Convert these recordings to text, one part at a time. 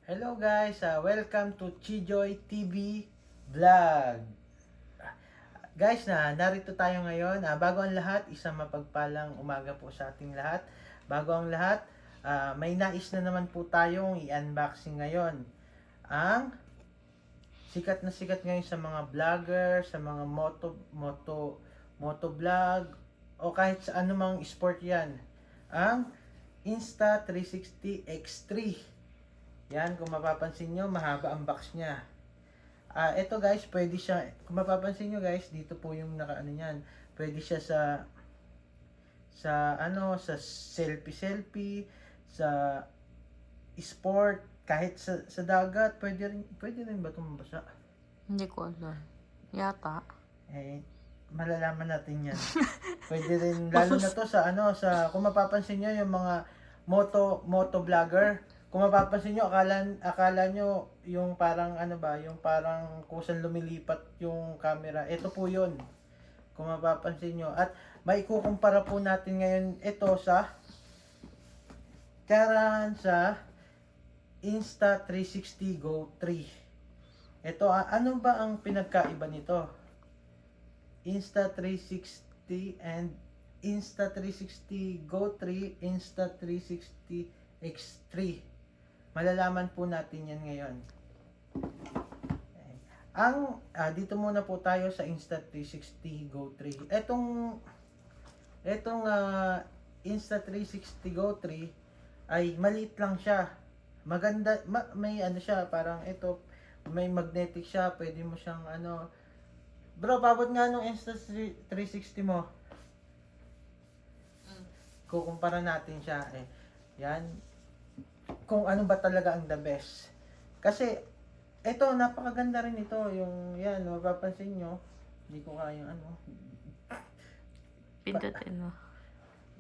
Hello guys, welcome to Chijoy TV Vlog. Guys, narito tayo ngayon. Bago ang lahat, isang mapagpalang umaga po sa ating lahat. Bago ang lahat, may nais na naman po tayong i-unboxing ngayon. Ang sikat na sikat ngayon sa mga vlogger, sa mga moto vlog, o kahit sa anumang sport yan. Ang Insta360 X3. Yan, kung mapapansin nyo, mahaba ang box niya. Ito guys, pwede siya, kung mapapansin nyo guys, dito po yung nakaano niyan. Pwede siya sa selfie, sa sport, kahit sa dagat, pwede rin ba tumabasa? Hindi ko alam. Yata. Malalaman natin yan. Pwede rin, lalo na to sa kung mapapansin nyo, yung mga moto vlogger, kung mapapansin nyo, akala nyo yung parang yung parang kusang lumilipat yung camera. Ito po yun. Kung mapapansin nyo. At may ikukumpara po natin ngayon ito sa Insta360 Go 3. Ito, ano ba ang pinagkaiba nito? Insta360 and Insta360 Go 3, Insta360 X3. Malalaman po natin yan ngayon. Dito muna po tayo sa Insta360 Go 3. Etong Insta360 Go 3 ay maliit lang siya. Maganda, may siya, parang ito, may magnetic siya, pwede mo siyang Bro, pabot nga nung Insta360 mo. Kukumpara natin siya Yan. Kung ano ba talaga ang the best. Kasi ito, napakaganda rin ito, yung yan, mapapansin nyo, hindi ko kaya Pindutin mo.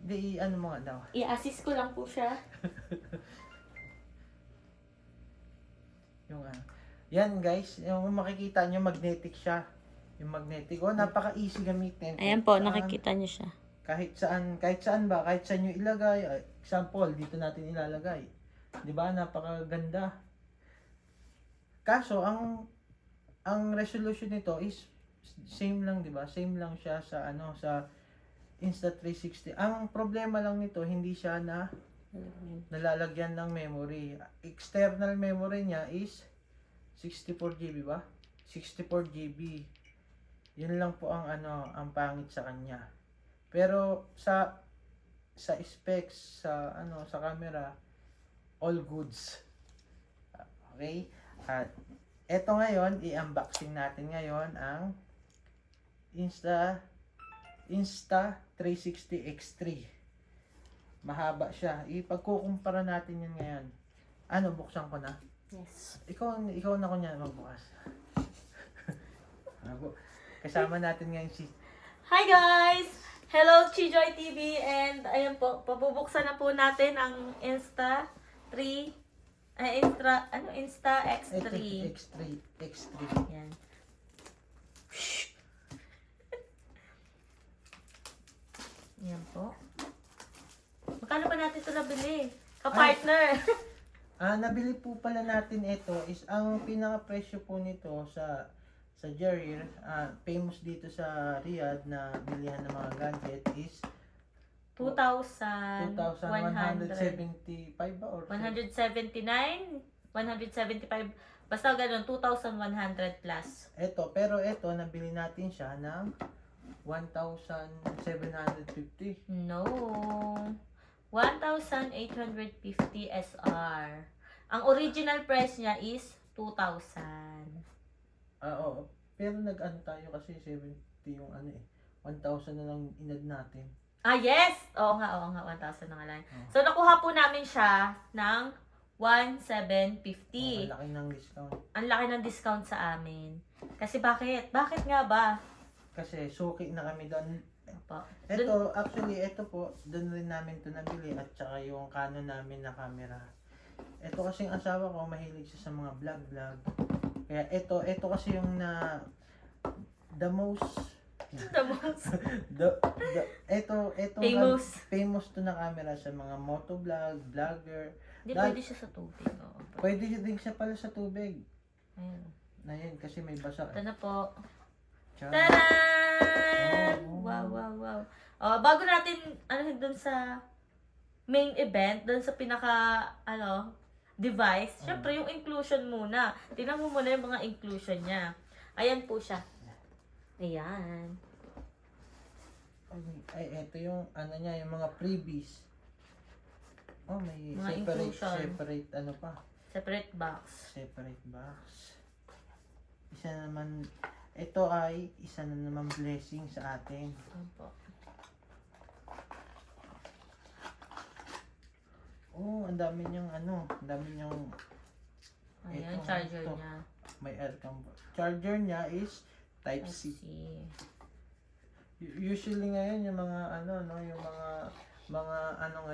Di mo nga daw. I-assist ko lang po siya. Yung yan guys, yung makikita nyo, magnetic siya. Yung magnetic, napaka-easy gamitin. Ayan po, nakikita niyo siya. Kahit saan ba, kahit saan nyo ilagay. Example, dito natin ilalagay. 'Di ba? Napakaganda. Kaso ang resolution nito is same lang, 'di ba? Same lang siya sa sa Insta360. Ang problema lang nito, hindi siya nalalagyan ng memory. External memory niya is 64 GB ba? 64 GB. Yun lang po ang ang pangit sa kanya. Pero sa specs, sa camera, all goods. Okay? At eto ngayon, i-unboxing natin ngayon ang Insta360 X3. Mahaba siya. Ipagkukumpara natin yan ngayon. Buksan ko na? Yes. Ikaw na kunya magbukas. Kasama natin ngayon si... Hi guys! Hello Chijoy TV, and ayan po, pabubuksan na po natin ang Insta X3. X3. Yan. Yan po. Magkano ba natin ito nabili? Ka-partner! Nabili po pala natin ito is ang pinaka-presyo po nito sa Jarir, famous dito sa Riyadh na bilihan ng mga gadget is 2,175 ba or 179, 175, basta ganun, 2,100 plus. pero ito nabili natin siya ng 1,750. No. 1,850 SR. Ang original price niya is 2,000. Oo. Pero tayo kasi 70 yung 1,000 na lang inad natin. Yes! Oo nga, 1,000 na nga lang. So, nakuha po namin siya ng 1,750. Ang laki ng discount. Ang laki ng discount sa amin. Kasi bakit? Bakit nga ba? Kasi suki na kami doon. Opo. Ito po, doon rin namin ito nabili at saka yung Canon namin na camera. Ito kasi ang asawa ko, mahilig siya sa mga vlog. Kaya ito kasi yung the most Famous. famous to na camera sa mga motovlog, vlogger. Hindi pwede siya sa tubig. Oo. Pwede din siya pala sa tubig. Ayan. Na yun, kasi may basa. Ito na po. Tiyan. Taran! Oh. Wow, wow, wow. Bago natin, dun sa main event, dun sa pinaka, device, syempre yung inclusion muna. Tingnan mo muna yung mga inclusion niya. Ayan po siya. Ayan. Ay, ito yung, niya, yung mga freebies. Oh, may Mga inclusion. separate, pa? Separate box. Separate box. Isa naman, ito ay isa na naman blessing sa atin. Ayan po. Oh, ang dami niyang ang dami niyang Ayan, ito, charger ito. niya. May aircon. Charger niya is Type Let's C. see. Usually ngayon yung mga yung mga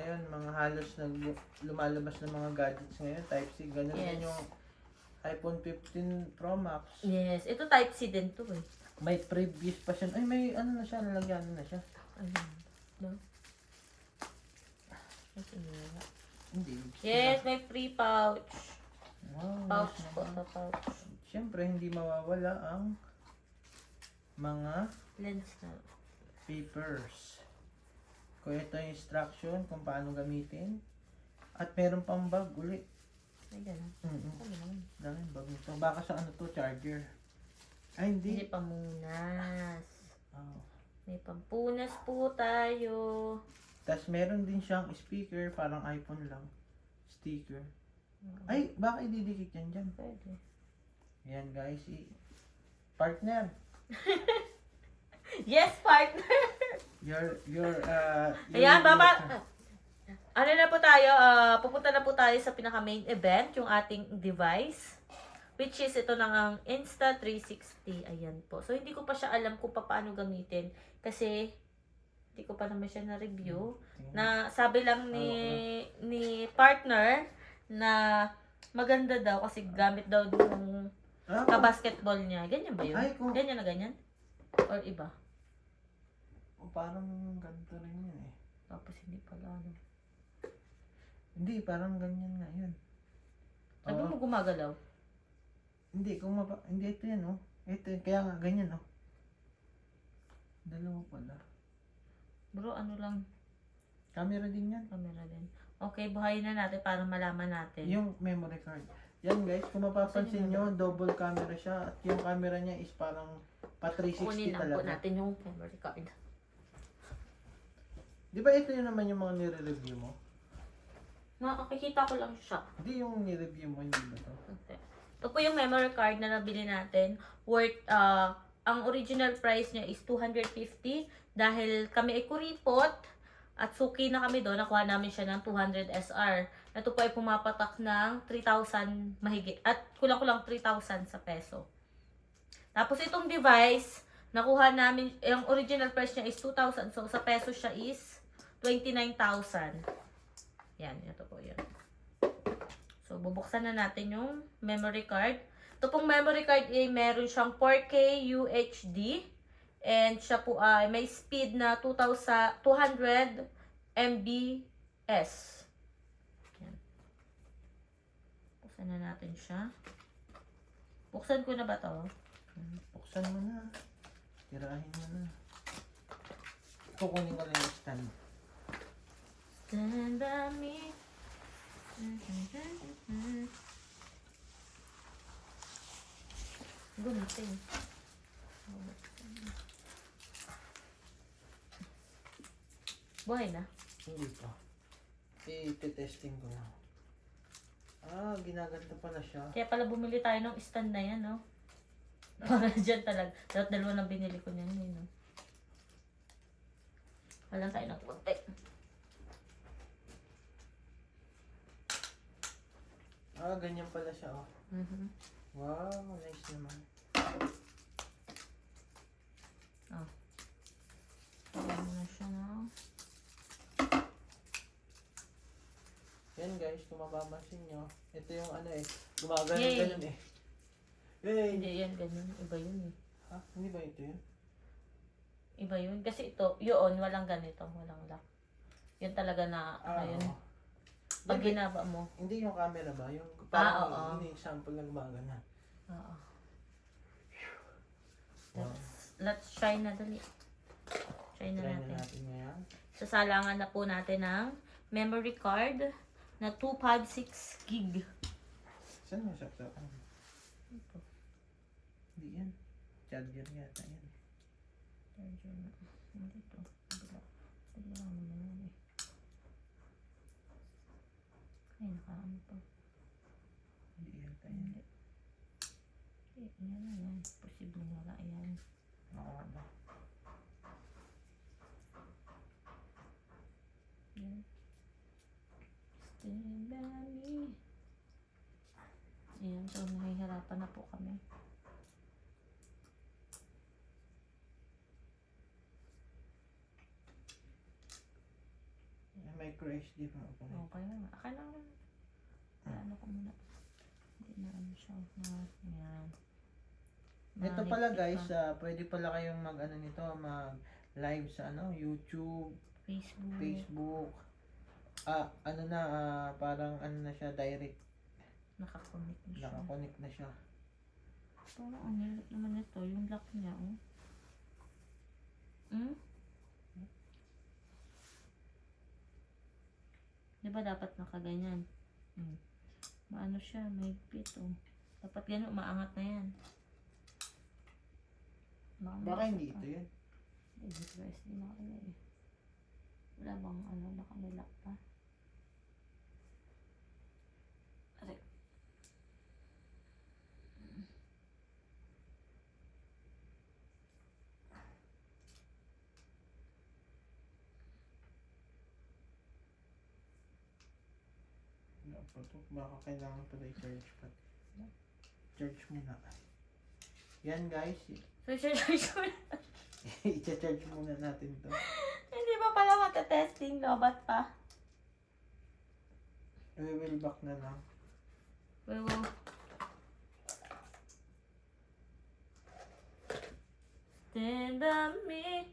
ngayon, mga halos lumalabas ng mga gadgets ngayon, Type C. Ganun Yes. din yung iPhone 15 Pro Max. Yes, ito type C din to eh. May previous pa siya. Ay, may na siya, lalagyan na siya. Ayan. No? Kasi nga. Hindi. Yes, may free pouch. Wow, Pouch nice po, naman. sa pouch. Siyempre, hindi mawawala ang mga Lens na. papers. Kung ito yung instruction kung paano gamitin. At meron pang bag ulit. Ay, gano'n. Ano naman? Dami bag nito. Baka sa charger. Ay, Hindi hindi. pamunas. Oh. May pampunas po tayo. Tapos meron din siyang speaker, parang iPhone lang. Sticker. Ay, baka ididikit yan dyan. Pwede. Yan guys, partner. Yes, partner! Your Ayan, baba. Ano na po tayo? Pupunta na po tayo sa pinaka main event, yung ating device. Which is ito ng ang Insta360. Ayan po. So, hindi ko pa siya alam kung paano gamitin. Kasi, hindi ko pa naman siya na-review. Na sabi lang ni partner na maganda daw kasi gamit daw yung ka-basketball niya. Ganyan ba yun? Ay, kung- Ganyan na ganyan? Or iba? Parang ganito rin yun eh. Tapos hindi pala ano. Hindi, parang ganyan nga yun. Sabi Oo. mo gumagalaw? Hindi, hindi ito yan oh. Ito, kaya nga ganyan oh. Dalawa pala. Bro, ano lang, Camera din yan. camera din. Okay, buhayin na natin para malaman natin. Yung memory card. Yan guys, kung mapapansin nyo, double camera siya. At yung camera niya is parang pa 360 Kunin lang po talaga. natin yung memory card. Di ba ito yun naman yung mga nire-review mo? Nakakikita ko lang siya. Hindi yung nire-review mo, hindi ba to? Okay. Ito po yung memory card na nabili natin. Worth, ang original price niya is 250. Dahil kami ay kuripot at suki na kami doon, nakuha namin siya ng 200 SR. Ito po ay pumapatak ng 3,000 mahigit. At kulang-kulang 3,000 sa peso. Tapos itong device, nakuha namin, yung original price niya is 2,000. So sa peso siya is 29,000. Yan, ito po yun. So, bubuksan na natin yung memory card. Ito pong memory card ay meron siyang 4K UHD. And siya po ay may speed na 200 MBs. Yan. Buksan na natin siya. Buksan ko na ba to? Buksan mo na. Tirahin mo na. Kukunin ko lang yung stand. Stand by me. Gumitin. Buhay na. Hindi pa. I-testing ko lang. Ginaganda pala siya. Kaya pala bumili tayo ng stand na yan, no? Para dyan talaga. Dapat dalawa na binili ko niyan, no? Walang tayo ng konti. Ganyan pala siya, oh. Wow, nice naman. Ayan na siya, no? Yan guys, kung mapapansin nyo, ito yung gumagano Yay. ganun eh. Yay! Hindi yan, ganun. Iba yun, eh. Ha? Hindi ba ito yun? Iba yun. Kasi ito, yun, walang ganito. Walang lock. Yun talaga na, Oo. ayun. Pag ginaba mo. Hindi yung camera ba? Yung parang oo. yun yung sample na gumagana. Oo. Wow. Let's try na dali. Try na Try na natin. natin ngayon. Sasalangan na po natin ng memory card na 256 gig. Saan mo saksakan? Ito. Hindi yan. Charger yata yan. Charger na. Hindi to. Hindi lang naman yan eh. Ay, nakaano to. Hindi yata yan. Hindi. Eh, yan na yan. Posible wala yan. Oo ba? Yan. Stand by me. Ayan, so nahihirapan na po kami. Micro SD pa ako. Okay na. Akala ko na. Ano ko muna. Hindi na ano siya. Ayan. Ito pala Mahigpit guys, pa. pwede pala kayong mag ano nito, mag live sa ano, YouTube, Facebook. Facebook. Ano na, parang ano na siya, direct, Nakakonect na siya. nakakonect na siya. Parang ang hirap naman ito. Yung lock niya, oh. Hmm? Di ba dapat nakaganyan? Hmm. Maano siya, may higpit, oh. Dapat gano'n, maangat na yan. Baka hindi ito yan. Hindi guys, di na kaya eh. Wala bang ano, nakanilak pa? Aray. Baka kailangan pala i-charge pa. Charge muna. Yan guys, So, charge ko na. i-charge muna natin to. Hindi pa pala matetesting, lobat pa. We will back na lang. We will. Stand by me.